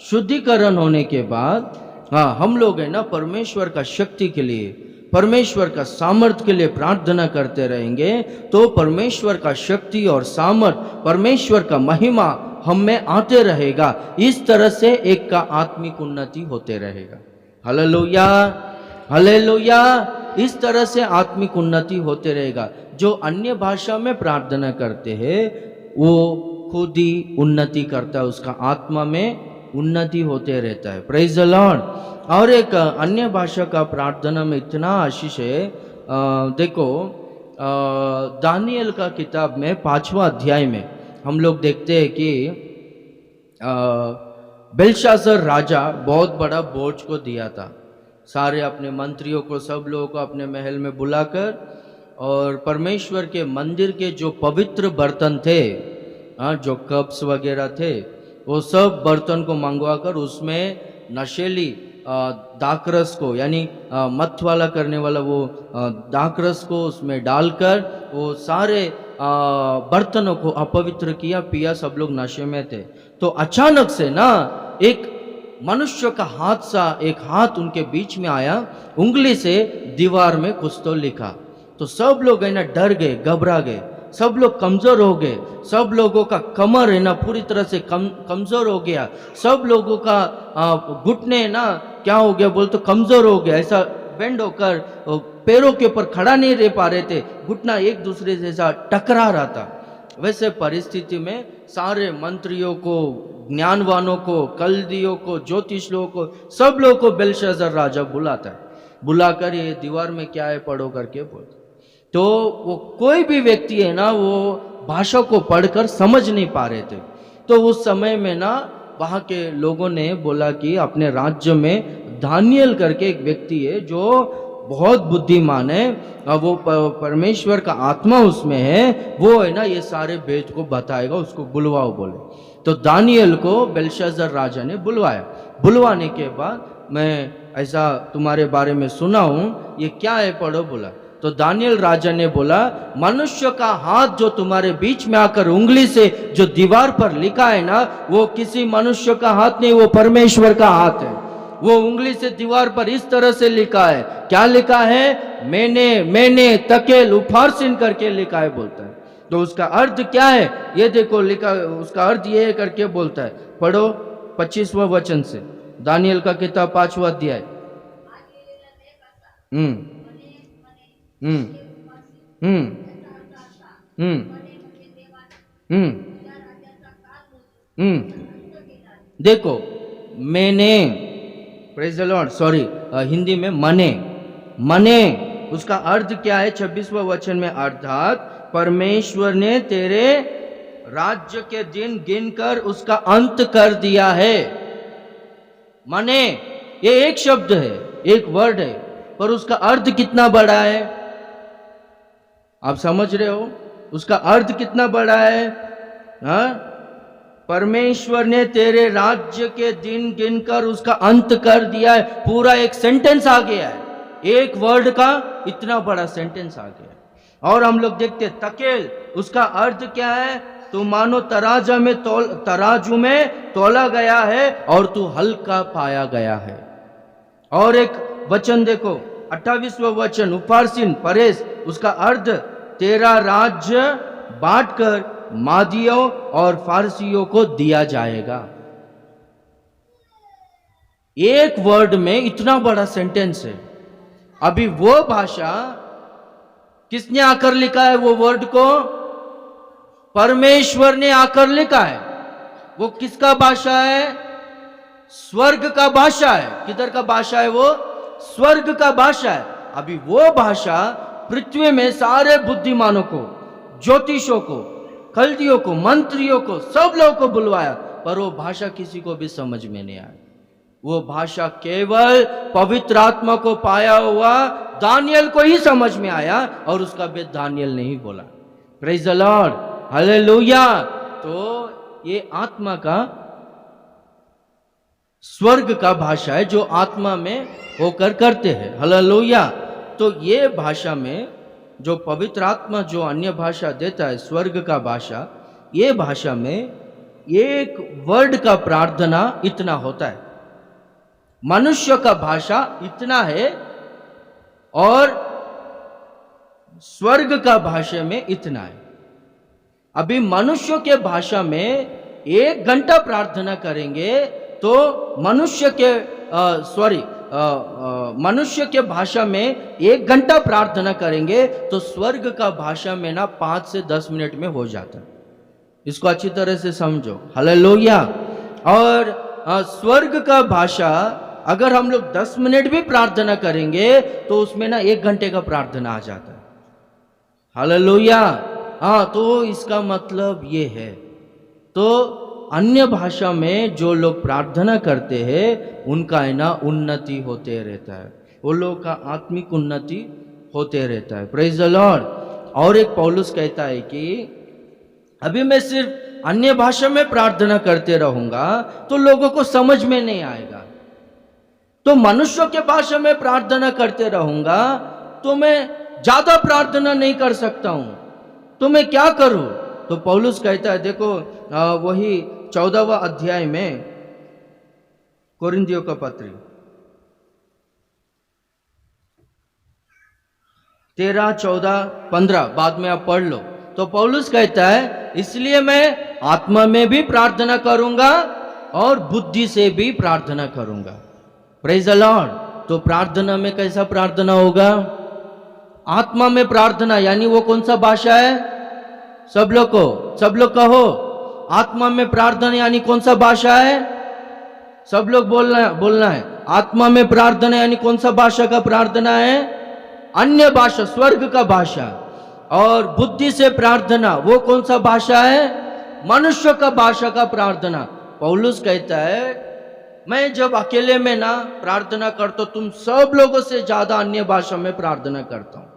शुद्धिकरण होने के बाद हाँ, हम लोग है ना परमेश्वर का शक्ति के लिए, परमेश्वर का सामर्थ के लिए प्रार्थना करते रहेंगे तो परमेश्वर का शक्ति और सामर्थ, परमेश्वर का महिमा हम में आते रहेगा। इस तरह से एक का आत्मिक उन्नति होते रहेगा। Hallelujah, hallelujah. इस तरह से आत्मिक उन्नति होते रहेगा। जो अन्य भाषा में प्रार्थना करते हैं वो खुद ही उन्नति करता है, उसका आत्मा में उन्नति होते रहता है। Praise the Lord. और एक अन्य भाषा का प्रार्थना में इतना आशीष है। देखो दानियल का किताब में 5वां अध्याय में हम लोग देखते हैं कि बेलशास्सर राजा बहुत बड़ा बोझ को दिया था। सारे अपने मंत्रियों को, सब लोगों को अपने महल में बुलाकर और परमेश्वर के मंदिर के जो पवित्र बर्तन थे, जो कप्स वगैरह थे, वो सब बर्तन को मंगवाकर उसमें नशेली दाकरस को, यानी मत वाला करने वाला वो दाकरस को उसमें डालकर वो सारे बर्तनों को अपवित्र किया, पिया, सब लोग नशे में थे। तो अचानक से ना एक मनुष्य का हाथ सा, एक हाथ उनके बीच में आया, उंगली से दीवार में कुछ तो लिखा। तो सब लोग है ना डर गए, घबरा गए, सब लोग कमजोर हो गए, सब लोगों का कमर है ना पूरी तरह से कमजोर हो गया, सब लोगों का घुटने ना क्या हो गया बोल तो कमजोर हो गया, ऐसा बेंड होकर पैरों के ऊपर खड़ा नहीं रह पा रहे थे, घुटना एक दूसरे से ऐसा टकरा रहा था। वैसे परिस्थिति में सारे मंत्रियों को, ज्ञानवानों को, कल्दियों को, ज्योतिष लोगों को, सब लोगों को बेलशास्सर राजा बुलाता है, बुलाकर ये दीवार में क्या है पढ़ो करके बोलता। तो वो कोई भी व्यक्ति है ना वो भाषा को पढ़कर समझ नहीं पा रहे थे। तो उस समय में ना वहाँ के लोगों ने बोला कि अपने राज्य में दानियल करके एक व्यक्ति है जो बहुत बुद्धिमान है, वो परमेश्वर का आत्मा उसमें है, वो है ना ये सारे भेद को बताएगा, उसको बुलवाओ बोले। तो दानियल को बेलशास्सर राजा ने बुलवाया। बुलवाने के बाद मैं ऐसा तुम्हारे बारे में सुना हूँ, ये क्या है पढ़ो बोला। तो दानियल राजा ने बोला, मनुष्य का हाथ जो तुम्हारे बीच में आकर उंगली से जो दीवार पर लिखा है ना, वो किसी मनुष्य का हाथ नहीं, वो परमेश्वर का हाथ है। वो उंगली से दीवार पर इस तरह से लिखा है। क्या लिखा है? मैंने तकेल उफारसिन करके लिखा है बोलता है। तो उसका अर्थ क्या है ये देखो लिखा, उसका अर्थ ये है करके बोलता है। पढ़ो 25वां वचन से, दानियल का किताब 5वां अध्याय। देखो मैंने, praise the Lord, sorry Hindi में मने उसका अर्थ क्या है? 26वां वचन में, अर्थात परमेश्वर ने तेरे राज्य के दिन गिनकर उसका अंत कर दिया है। मने ये एक शब्द है, एक वर्ड है, पर उसका अर्थ कितना बड़ा है आप समझ रहे हो? उसका अर्थ कितना बड़ा है? परमेश्वर ने तेरे राज्य के दिन गिनकर उसका अंत कर दिया है। पूरा एक सेंटेंस आ गया है, एक वर्ड का इतना बड़ा सेंटेंस आ गया है। और हम लोग देखते तकेल, उसका अर्थ क्या है? तू मानो तराजू में तोला गया है और तू हल्का पाया गया है। और एक वचन देखो 28वां वचन, उफारसिन परेस, उसका अर्थ तेरा राज्य बांटकर मादियों और फारसियों को दिया जाएगा। एक वर्ड में इतना बड़ा सेंटेंस है। अभी वो भाषा किसने आकर लिखा है? वो वर्ड को परमेश्वर ने आकर लिखा है। वो किसका भाषा है? स्वर्ग का भाषा है। किधर का भाषा है? वो स्वर्ग का भाषा है। अभी वो भाषा पृथ्वी में सारे बुद्धिमानों को, ज्योतिषों को, कल्दियों को, मंत्रियों को, सब लोगों को बुलवाया, पर वो भाषा किसी को भी समझ में नहीं आई। वो भाषा केवल पवित्र आत्मा को पाया हुआ दानियल को ही समझ में आया, और उसका भेद दानियल नहीं बोला। Praise the Lord, hallelujah. तो ये आत्मा का, स्वर्ग का भाषा है जो आत्मा में होकर करते हैं। हालेलुया। तो ये भाषा में जो पवित्र आत्मा जो अन्य भाषा देता है, स्वर्ग का भाषा, ये भाषा में एक वर्ड का प्रार्थना इतना होता है, मनुष्य का भाषा इतना है, और स्वर्ग का भाषा में इतना है। अभी मनुष्य के भाषा में 1 घंटा प्रार्थना करेंगे तो मनुष्य के भाषा में 1 घंटा प्रार्थना करेंगे तो स्वर्ग का भाषा में ना 5 से 10 मिनट में हो जाता है। इसको अच्छी तरह से समझो, हालेलुया। और स्वर्ग का भाषा अगर हम लोग 10 मिनट भी प्रार्थना करेंगे तो उसमें ना 1 घंटे का प्रार्थना आ जाता है, हालेलुया। हाँ, तो इसका मतलब ये है, तो अन्य भाषा में जो लोग प्रार्थना करते हैं उनका है ना उन्नति होते रहता है, वो लोग का आत्मिक उन्नति होते रहता है, प्रेज द लॉर्ड। और एक पौलुस कहता है कि अभी मैं सिर्फ अन्य भाषा में प्रार्थना करते रहूंगा तो लोगों को समझ में नहीं आएगा, तो मनुष्यों के भाषा में प्रार्थना करते रहूंगा तो मैं ज्यादा प्रार्थना नहीं कर सकता हूं, तो मैं क्या करूं? तो पौलुस कहता है, देखो वही 14वां अध्याय में कोरिन्थियों का पत्री 13, 14, 15 बाद में आप पढ़ लो। तो पौलुस कहता है, इसलिए मैं आत्मा में भी प्रार्थना करूंगा और बुद्धि से भी प्रार्थना करूंगा, प्रेज द लॉर्ड। तो प्रार्थना में कैसा प्रार्थना होगा? आत्मा में प्रार्थना, यानी वो कौन सा भाषा है? सब लोग कहो, आत्मा में प्रार्थना यानी कौन सा भाषा है? सब लोग बोलना है। आत्मा में प्रार्थना यानी कौन सा भाषा का प्रार्थना है? अन्य भाषा, स्वर्ग का भाषा। और बुद्धि से प्रार्थना, वो कौन सा भाषा है? मनुष्य का भाषा का प्रार्थना। पौलुस कहता है, मैं जब अकेले में ना प्रार्थना करता हूं, तुम सब लोगों से ज्यादा अन्य भाषा में प्रार्थना करता हूं।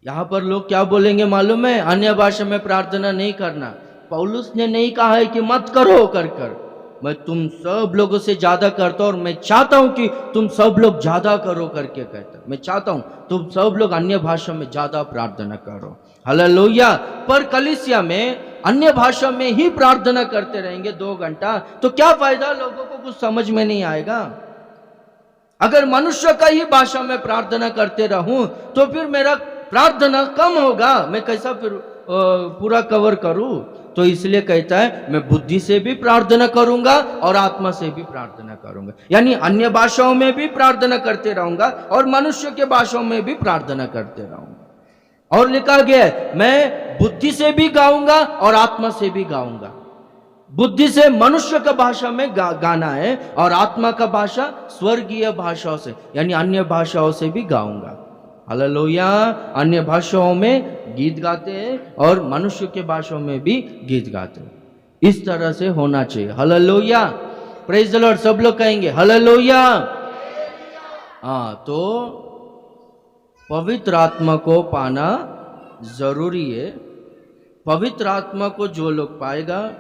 यहां पर लोग क्या बोलेंगे मालूम है? अन्य भाषा में प्रार्थना नहीं करना। पौलुस ने नहीं कहा है कि मत करो कर मैं तुम सब लोगों से ज्यादा करता हूं और मैं चाहता हूं कि तुम सब लोग ज्यादा करो करके कहता। मैं चाहता हूं तुम सब लोग अन्य भाषा में ज्यादा प्रार्थना करो, हालेलुया। पर कलीसिया में अन्य भाषा में ही प्रार्थना करते रहेंगे 2 घंटा, तो क्या फायदा? लोगों को कुछ समझ में नहीं आएगा। अगर मनुष्य का ही भाषा में प्रार्थना करते रहूं तो फिर मेरा प्रार्थना कम होगा, मैं कैसा फिर पूरा कवर करूं? तो इसलिए कहता है, मैं बुद्धि से भी प्रार्थना करूंगा और आत्मा से भी प्रार्थना करूंगा, यानी अन्य भाषाओं में भी प्रार्थना करते रहूंगा और मनुष्य के भाषाओं में भी प्रार्थना करते रहूंगा। और लिखा गया है, मैं बुद्धि से भी गाऊंगा और आत्मा से भी गाऊंगा। बुद्धि से मनुष्य का भाषा में गाना है और आत्मा का भाषा स्वर्गीय भाषाओं से, यानी अन्य भाषाओं से भी गाऊंगा, हालेलुया। अन्य भाषाओं में गीत गाते हैं और मनुष्य के भाषाओं में भी गीत गाते हैं। इस तरह से होना चाहिए, हालेलुया, प्रेज द लॉर्ड। सब लोग कहेंगे हालेलुया। हाँ, तो पवित्र आत्मा को पाना जरूरी है। पवित्र आत्मा को जो लोग पाएगा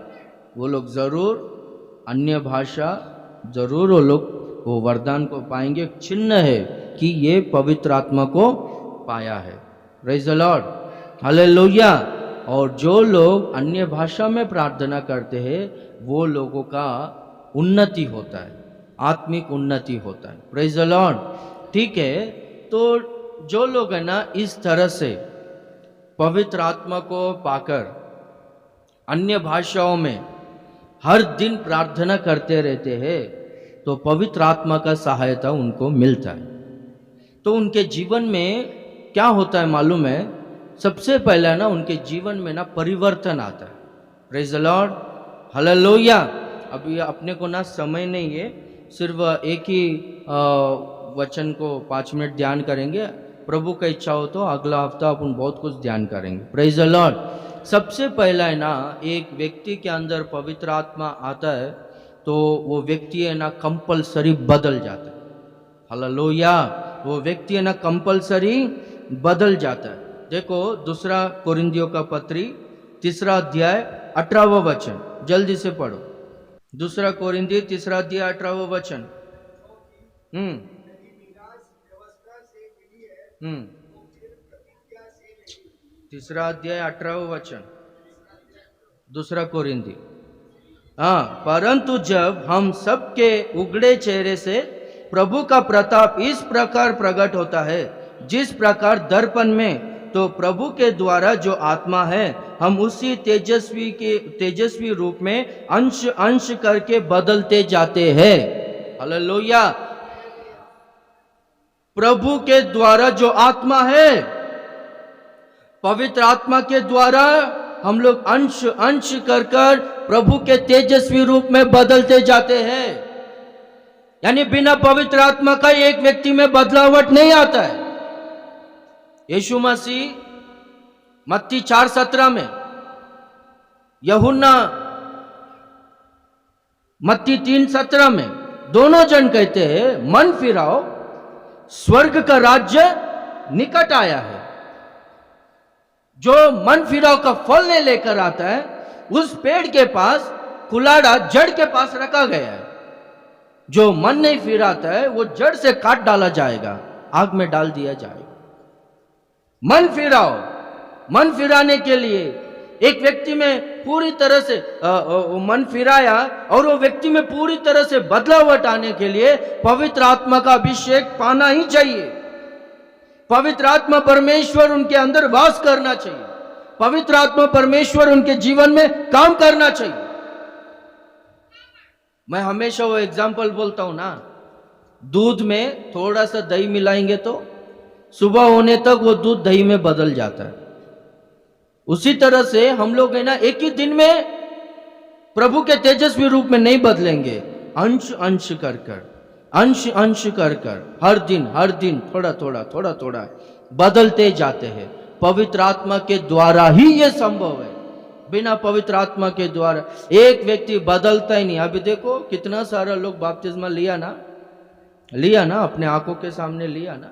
वो लोग जरूर अन्य भाषा, जरूर वो लोग वो वरदान को पाएंगे। चिन्ह है कि ये पवित्र आत्मा को पाया है, प्रेज द लॉर्ड, हालेलुया। और जो लोग अन्य भाषा में प्रार्थना करते हैं वो लोगों का उन्नति होता है, आत्मिक उन्नति होता है, प्रेज द लॉर्ड। ठीक है, तो जो लोग है ना इस तरह से पवित्र आत्मा को पाकर अन्य भाषाओं में हर दिन प्रार्थना करते रहते हैं तो पवित्र आत्मा का सहायता उनको मिलता है। तो उनके जीवन में क्या होता है मालूम है? सबसे पहला ना उनके जीवन में ना परिवर्तन आता है, प्रेज द लॉर्ड, हालेलुया। अभी अपने को ना समय नहीं है, सिर्फ एक ही वचन को 5 मिनट ध्यान करेंगे। प्रभु का इच्छा हो तो अगला हफ्ता अपन बहुत कुछ ध्यान करेंगे, प्रेज द लॉर्ड। सबसे पहला है ना, एक व्यक्ति के अंदर पवित्र आत्मा आता है तो वो व्यक्ति है ना कंपलसरी बदल जाता है, हालेलुया। वो व्यक्ति है ना कंपलसरी बदल जाता है। देखो 2 कोरिन्थियों का पत्री 3 अध्याय 18वां वचन, जल्दी से पढ़ो। 2 कोरिन्थियों 3 अध्याय 18वां वचन। तीसरा अध्याय 18वां वचन, दूसरा कोरिंथी। हाँ, परंतु जब हम सबके उगड़े चेहरे से प्रभु का प्रताप इस प्रकार प्रकट होता है, जिस प्रकार दर्पण में, तो प्रभु के द्वारा जो आत्मा है, हम उसी तेजस्वी रूप में अंश अंश करके बदलते जाते हैं। हालेलुया। प्रभु के द्वारा जो आत्मा है, पवित्र आत्मा के द्वारा हम लोग अंश अंश कर कर प्रभु के तेजस्वी रूप में बदलते जाते हैं। यानी बिना पवित्र आत्मा का एक व्यक्ति में बदलावट नहीं आता है। यीशु मसीह मत्ती 4:17 में, यूहन्ना मत्ती 3:17 में, दोनों जन कहते हैं मन फिराओ, स्वर्ग का राज्य निकट आया है। जो मन फिराव का फल नहीं लेकर आता है, उस पेड़ के पास कुलाड़ा जड़ के पास रखा गया है। जो मन नहीं फिराता है, वो जड़ से काट डाला जाएगा, आग में डाल दिया जाएगा। मन फिराओ, मन फिराने के लिए एक व्यक्ति में पूरी तरह से मन फिराया, और वो व्यक्ति में पूरी तरह से बदलावट आने के लिए पवित्र आत्मा का अभिषेक पाना ही चाहिए। पवित्र आत्मा परमेश्वर उनके अंदर वास करना चाहिए। पवित्र आत्मा परमेश्वर उनके जीवन में काम करना चाहिए। मैं हमेशा वो एग्जाम्पल बोलता हूं ना, दूध में थोड़ा सा दही मिलाएंगे तो सुबह होने तक वो दूध दही में बदल जाता है। उसी तरह से हम लोग है ना, एक ही दिन में प्रभु के तेजस्वी रूप में नहीं बदलेंगे, अंश अंश कर कर, अंश अंश कर कर, हर दिन थोड़ा थोड़ा बदलते जाते हैं। पवित्र आत्मा के द्वारा ही ये संभव है। बिना पवित्र आत्मा के द्वारा एक व्यक्ति बदलता ही नहीं। अभी देखो कितना सारा लोग बपतिस्मा लिया ना, अपने आंखों के सामने लिया ना,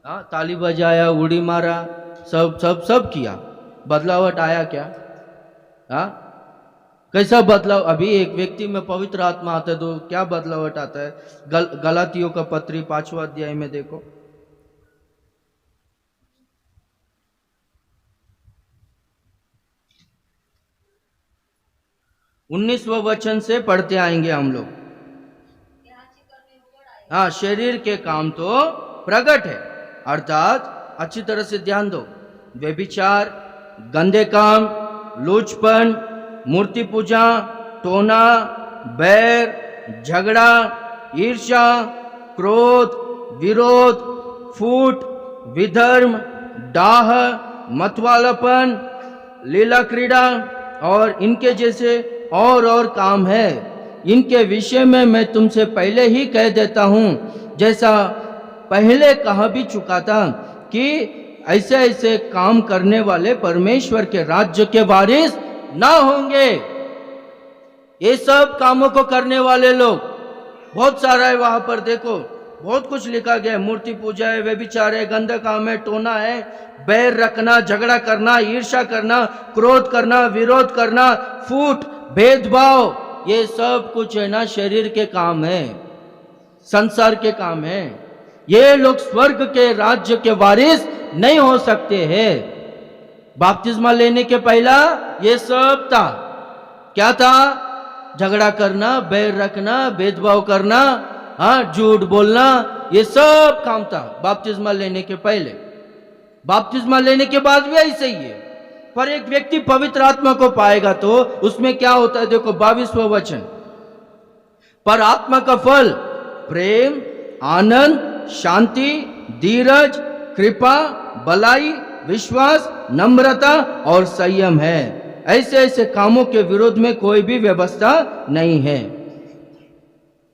हाँ, ताली बजाया, उड़ी मारा, सब किया, बदलावट आया क्या? हाँ, कैसा बदलाव? अभी एक व्यक्ति में पवित्र आत्मा आता है तो क्या बदलावट आता है? गलातियों का पत्री 5वां अध्याय में देखो, 19वां वचन से पढ़ते आएंगे हम लोग। हाँ, शरीर के काम तो प्रकट है, अर्थात अच्छी तरह से ध्यान दो, व्यभिचार, गंदे काम, लूचपन, मूर्ति पूजा, टोना, बैर, झगड़ा, ईर्ष्या, क्रोध, विरोध, फूट, विधर्म, डाह, मतवालापन, लीला क्रीड़ा और इनके जैसे और काम है। इनके विषय में मैं तुमसे पहले ही कह देता हूं, जैसा पहले कहा भी चुका था, कि ऐसे ऐसे काम करने वाले परमेश्वर के राज्य के वारिस ना होंगे। ये सब कामों को करने वाले लोग बहुत सारा है, वहां पर देखो बहुत कुछ लिखा गया है। मूर्ति पूजा है, व्यभिचार है, गंदा काम है, टोना है, बैर रखना, झगड़ा करना, ईर्ष्या करना, क्रोध करना, विरोध करना, फूट, भेदभाव, ये सब कुछ है ना शरीर के काम है, संसार के काम है। ये लोग स्वर्ग के राज्य के वारिस नहीं हो सकते हैं। बपतिस्मा लेने के पहला ये सब था। क्या था? झगड़ा करना, बैर रखना, भेदभाव करना, हाँ, झूठ बोलना, ये सब काम था बपतिस्मा लेने के पहले। बपतिस्मा लेने के बाद भी ऐसे ही है। पर एक व्यक्ति पवित्र आत्मा को पाएगा तो उसमें क्या होता है? देखो 22वां वचन, पर आत्मा का फल प्रेम, आनंद, शांति, धीरज, कृपा, भलाई, विश्वास, नम्रता और संयम है। ऐसे ऐसे कामों के विरोध में कोई भी व्यवस्था नहीं है।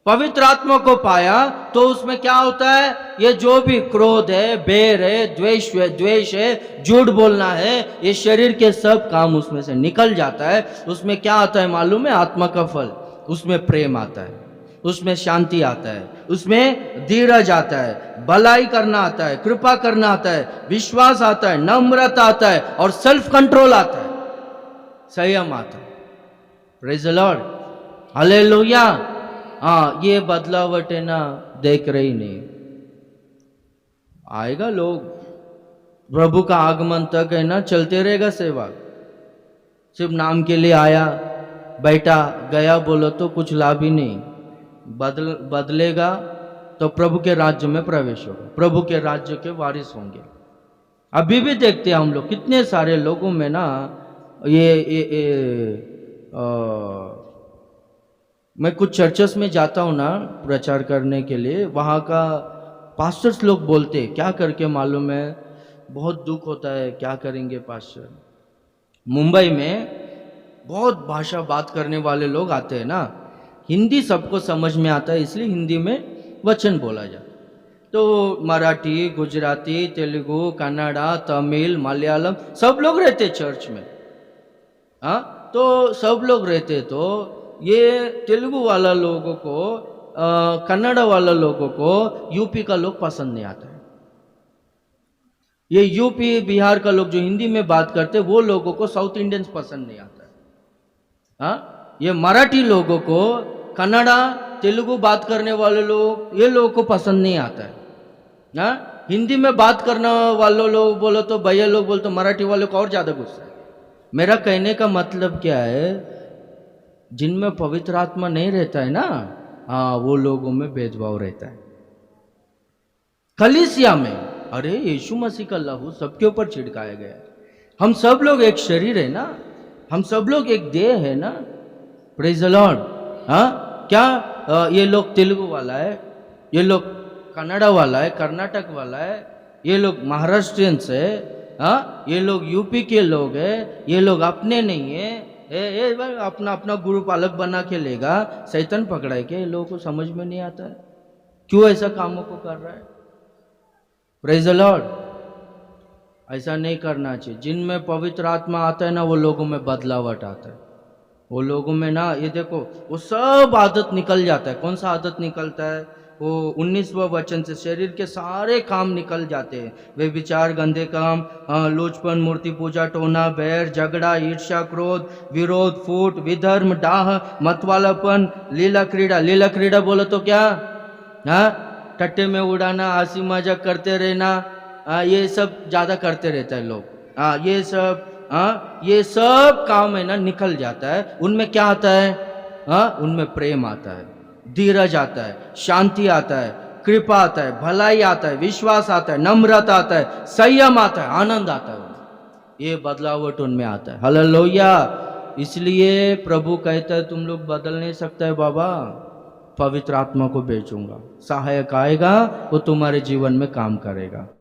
पवित्र आत्मा को पाया तो उसमें क्या होता है? ये जो भी क्रोध है, बैर है, द्वेष है, झूठ बोलना है, ये शरीर के सब काम उसमें से निकल जाता है। उसमें क्या आता है मालूम है? आत्मा का फल। उसमें प्रेम आता है, उसमें शांति आता है, उसमें धीरज आता है, भलाई करना आता है, कृपा करना आता है, विश्वास आता है, नम्रता आता है और सेल्फ कंट्रोल आता है, संयम आता है। Praise the Lord, hallelujah. हाँ, ये बदलावट है ना, देख रही नहीं। आएगा लोग प्रभु का आगमन तक है ना चलते रहेगा सेवा। सिर्फ नाम के लिए आया बैठा गया बोलो तो कुछ लाभ ही नहीं। बदलेगा तो प्रभु के राज्य में प्रवेश होगा, प्रभु के राज्य के वारिस होंगे। अभी भी देखते हैं हम लोग कितने सारे लोगों में ना मैं कुछ चर्चेस में जाता हूँ ना प्रचार करने के लिए, वहाँ का पास्टर्स लोग बोलते क्या करके मालूम है, बहुत दुख होता है, क्या करेंगे पास्टर। मुंबई में बहुत भाषा बात करने वाले लोग आते हैं ना, हिंदी सबको समझ में आता है इसलिए हिंदी में वचन बोला जाता है। तो मराठी, गुजराती, तेलुगु, कन्नड़ा, तमिल, मलयालम सब लोग रहते चर्च में। हाँ, तो सब लोग रहते, तो ये तेलुगु वाला लोगों को कन्नड़ा वाला लोगों को यूपी का लोग पसंद नहीं आता है। ये यूपी बिहार का लोग जो हिंदी में बात करते वो लोगों को साउथ इंडियंस पसंद नहीं आता है। हाँ, ये मराठी लोगों को, कन्नड़ा तेलुगु बात करने वाले लोग, ये लोगों को पसंद नहीं आता है। हाँ, हिंदी में बात करने वाले लोग बोलो तो भैया लोग बोलो तो मराठी वाले को और ज्यादा गुस्सा है। मेरा कहने का मतलब क्या है, जिनमें पवित्र आत्मा नहीं रहता है ना, हाँ वो लोगों में भेदभाव रहता है। कलीसिया में अरे यीशु मसीह का लहू सबके ऊपर छिड़काया गया है। हम सब लोग एक शरीर है ना, हम सब लोग एक देह है ना। Praise the Lord. हाँ, क्या ये लोग तेलुगु वाला है, ये लोग कन्नड़ा वाला है, कर्नाटक वाला है, ये लोग महाराष्ट्रियंस है, हाँ ये लोग यूपी के लोग है, ये लोग अपने नहीं है, ये अपना अपना ग्रुप अलग बना के लेगा, शैतान पकड़ा के। ये लोगों को समझ में नहीं आता है क्यों ऐसा कामों को कर रहा है। Praise the Lord. ऐसा नहीं करना चाहिए। जिनमें पवित्र आत्मा आता है ना वो लोगों में बदलावट आता है, वो लोगों में ना, ये देखो वो सब आदत निकल जाता है। कौन सा आदत निकलता है, वो 19वें वचन से शरीर के सारे काम निकल जाते हैं। वे विचार, गंदे काम, लोचपन, मूर्ति पूजा, टोना, बैर, झगड़ा, ईर्ष्या, क्रोध, विरोध, फूट, विधर्म, डाह, मतवालापन, लीला क्रीड़ा। लीला क्रीड़ा बोलो तो क्या, हाँ टट्टे में उड़ाना, हंसी मजाक करते रहना, ये सब ज्यादा करते रहता है लोग। ये सब काम है ना निकल जाता है। उनमें क्या आता है, उनमें प्रेम आता है, धीरज आता है, शांति आता है, कृपा आता है, भलाई आता है, विश्वास आता है, नम्रता आता है, संयम आता है, आनंद आता है। ये बदलावट उनमें आता है। हालेलुया। इसलिए प्रभु कहता है तुम लोग बदल नहीं सकता है बाबा, पवित्र आत्मा को भेजूंगा, सहायक आएगा, वो तुम्हारे जीवन में काम करेगा।